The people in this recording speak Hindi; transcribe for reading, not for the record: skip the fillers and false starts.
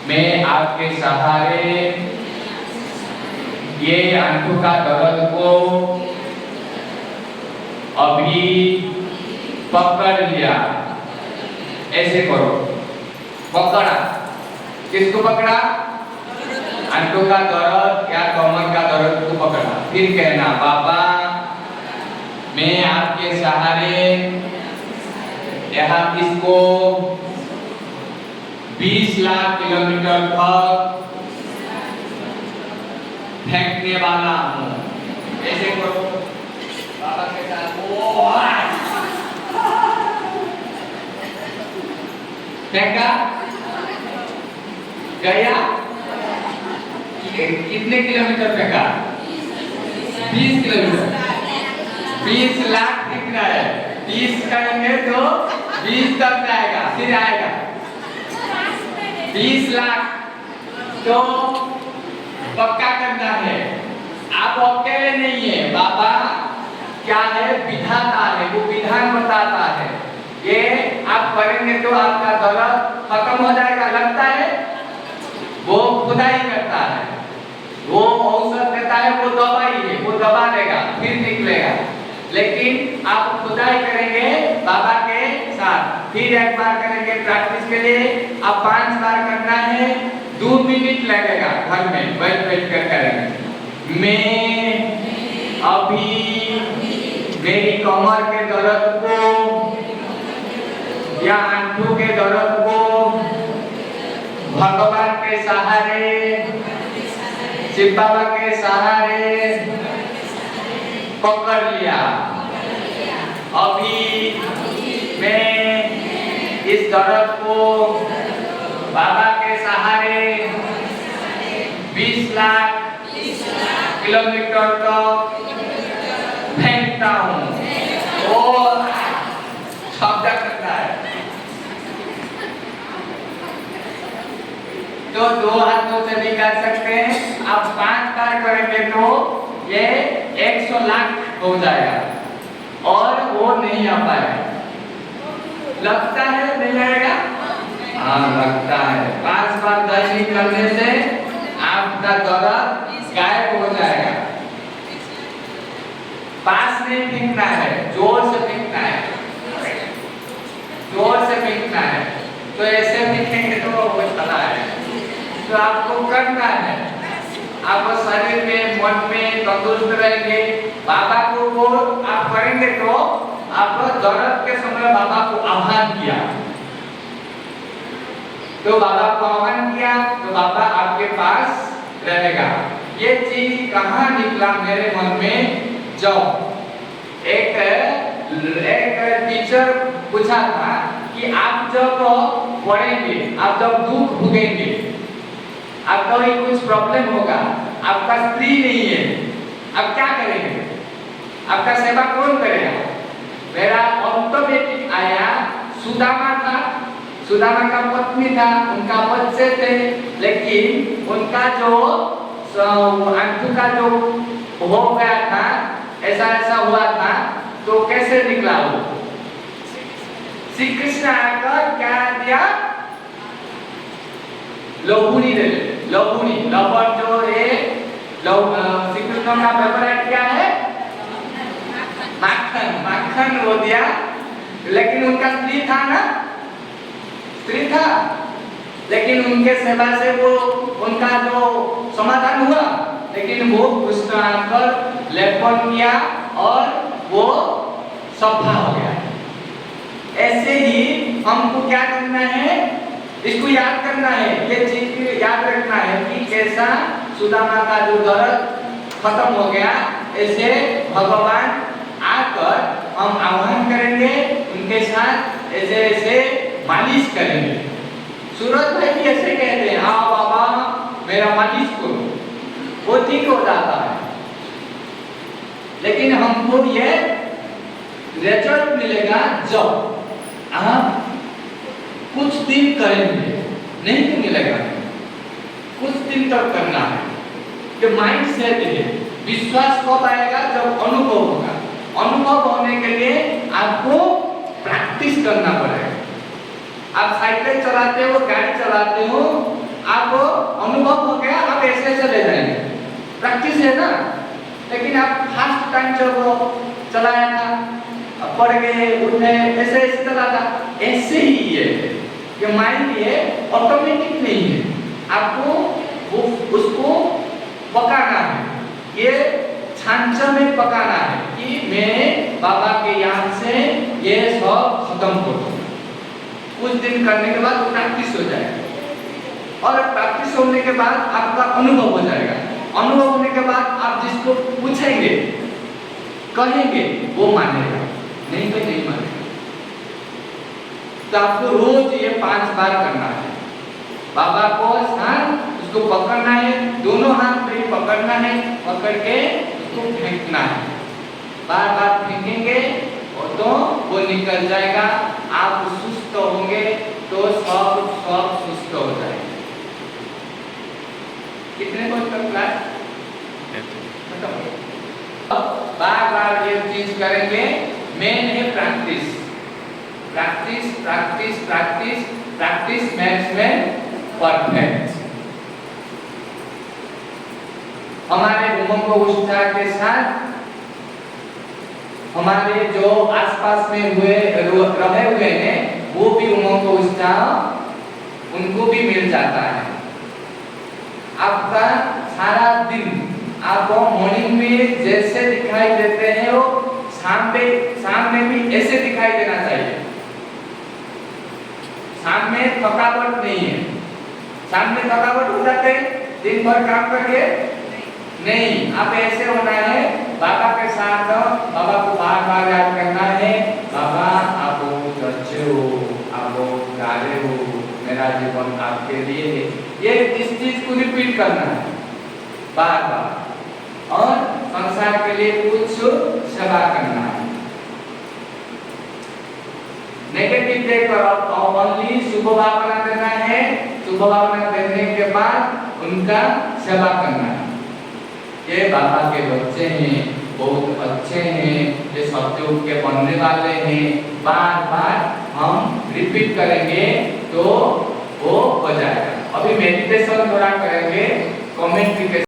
मैं आपके सहारे ये आंखों का दर्द को अभी पकड़ लिया। ऐसे करो, पकड़ा। किसको पकड़ा? आंखों का दर्द या कमर का दर्द को पकड़ा। फिर कहना, बाबा मैं आपके सहारे यहाँ इसको 20 लाख किलोमीटर तक फेंकने वाला हूँ। ऐसे करो बाबा के साथ। फेंका, गया। कितने किलोमीटर फेंका? 20 किलोमीटर। 20 लाख दिख रहा है। 20 करेंगे तो 20 तक जाएगा, फिर आएगा 20 लाख। तो पक्का करना है। आप अकेले नहीं है। बाबा क्या है? विधाता है, वो विधान बताता है। ये आप करेंगे तो आपका दर्द खत्म हो जाएगा। लगता है वो खुदाई करता है, वो औषध देता है, वो दवाई है, वो दबा देगा, फिर निकलेगा। लेकिन आप खुदाई करेंगे बाबा के साथ। फिर एक बार करेंगे प्रैक्टिस के लिए। आप 5 बार करना है। 2 मिनट लगेगा, घर में बैठ बैठ कर करेंगे। मैं अभी मेरी कमर के दर्द को या आंखों के दर्द को भगवान के सहारे, शिव बाबा के सहारे पकड़ लिया। अभी मैं इस दर्द को बाबा के सहारे 20 लाख किलोमीटर तक फेंकता हूँ। और शब्द करता है तो 2 हाथों से भी कर सकते हैं। आप 5 बार करेंगे तो ये 100 लाख हो जाएगा और वो नहीं आ पाएगा। लगता है नहीं आएगा? हाँ लगता है। 5 बार दैनिक करने से आपका दर्द गायब हो जाएगा। पास नहीं फेंकना है, जोर से फेंकना है, जोर से फेंकना है। तो ऐसे फेंकेंगे तो वो चला है। तो आपको करना है। आप शरीर में, मन में तंदुरुस्त रहेंगे। बाबा को वो आप करेंगे तो आप दर्द के समय बाबा को आह्वान किया, तो बाबा को आह्वान किया तो बाबा आपके पास रहेगा। ये चीज कहाँ निकला मेरे मन में? जब एक टीचर पूछा था कि आप जब पढ़ेंगे, आप जब दुख भोगेंगे, आपका ही कुछ प्रॉब्लम होगा, आपका स्त्री नहीं है, आप क्या करेंगे? आपका सेवा कौन करेगा? मेरा ऑटोमेटिक आया, सुदामा था, सुदामा का पत्नी था, उनका बच्चे थे, लेकिन उनका जो आंखों का जो हो गया था, ऐसा ऐसा हुआ था, तो कैसे निकला वो? श्री कृष्ण आकर क्या दिया? लोभुनी दे। लोभुनी, लवण जो है, श्री कृष्ण का फेवरेट क्या है? माखन। माखन वो दिया। लेकिन उनका स्त्री था ना, स्त्री था, लेकिन उनके सेवा से वो उनका जो समाधान हुआ। लेकिन वो कृष्ण आकर लेपन किया और वो सफा हो गया। ऐसे ही हमको क्या करना है? इसको याद करना है, ये चीज याद रखना है कि कैसा सुदामा का जो दर्द खत्म हो गया। ऐसे भगवान आकर हम आह्वान करेंगे, उनके साथ ऐसे ऐसे मालिश करेंगे। सूरज भाई भी ऐसे कहते हैं, हाँ बाबा मेरा मालिश करो, वो ठीक हो जाता है। लेकिन हमको ये रिजल्ट मिलेगा जब आप कुछ दिन करेंगे, नहीं तो मिलेगा। कुछ दिन तक करना है कि माइंड सेट है। विश्वास कब आएगा? जब अनुभव होगा। अनुभव होने के लिए आपको प्रैक्टिस करना पड़ेगा। आप साइकिल चलाते हो, गाड़ी चलाते हो, आप अनुभव हो गया, आप ऐसे चले जाएंगे, प्रैक्टिस है ना। लेकिन आप फर्स्ट टाइम जब चलाया था, पढ़ गए, उठे, ऐसे ऐसे चला था, ऐसे ही है कि माइंड ये ऑटोमेटिक नहीं है, आपको वो उसको पकाना है, ये छांचा में पकाना है कि मैं बाबा के याद से ये सब खत्म कर दूं। कुछ दिन करने के बाद प्रैक्टिस हो जाएगा और प्रैक्टिस होने के बाद आपका अनुभव हो जाएगा। अनुभव होने के बाद आप जिसको पूछेंगे, कहेंगे, वो मानेगा, नहीं तो नहीं मानेगा। तो आपको रोज ये 5 बार करना है। बाबा को साथ उसको पकड़ना है, दोनों हाथ में पकड़ना है, पकड़ के उसको फेंकना है। बार बार फेंकेंगे और तो वो निकल जाएगा। आप सुस्त होंगे तो सब सुस्त हो जाएगा। कितने को तक क्लास खत्म? बार बार ये चीज करेंगे। मेन है practice, practice practice practice practice max में परफेक्ट। हमारे उमंग उत्साह के साथ हमारे जो आसपास में रहे हुए हैं, वो भी उमंग उत्साह उनको भी मिल जाता है। आपका सारा दिन आपको मॉर्निंग में जैसे दिखाई देते हैं, वो शाम में भी ऐसे दिखाई देना चाहिए। शाम में थकावट नहीं है। शाम में थकावट हो जाते दिन भर काम करके नहीं, आप ऐसे होना है। बाबा के साथ बाबा को बार बार याद करना है। बाबा आप बहुत अच्छे हो, आप बहुत प्यारे हो, मेरा जीवन आपके लिए है। ये इस चीज को रिपीट करना है बार बार और संसार के लिए कुछ सेवा करना है। नेगेटिव देखकर ओनली शुभ भावना देना है। शुभ भावना देने के बाद उनका सेवा करना है। ये बाबा के बच्चे हैं, बहुत अच्छे हैं, ये सतयुग के बनने वाले हैं। बार बार हम रिपीट करेंगे तो वो हो जाएगा। अभी मेडिटेशन थोड़ा करेंगे, कमेंट्री के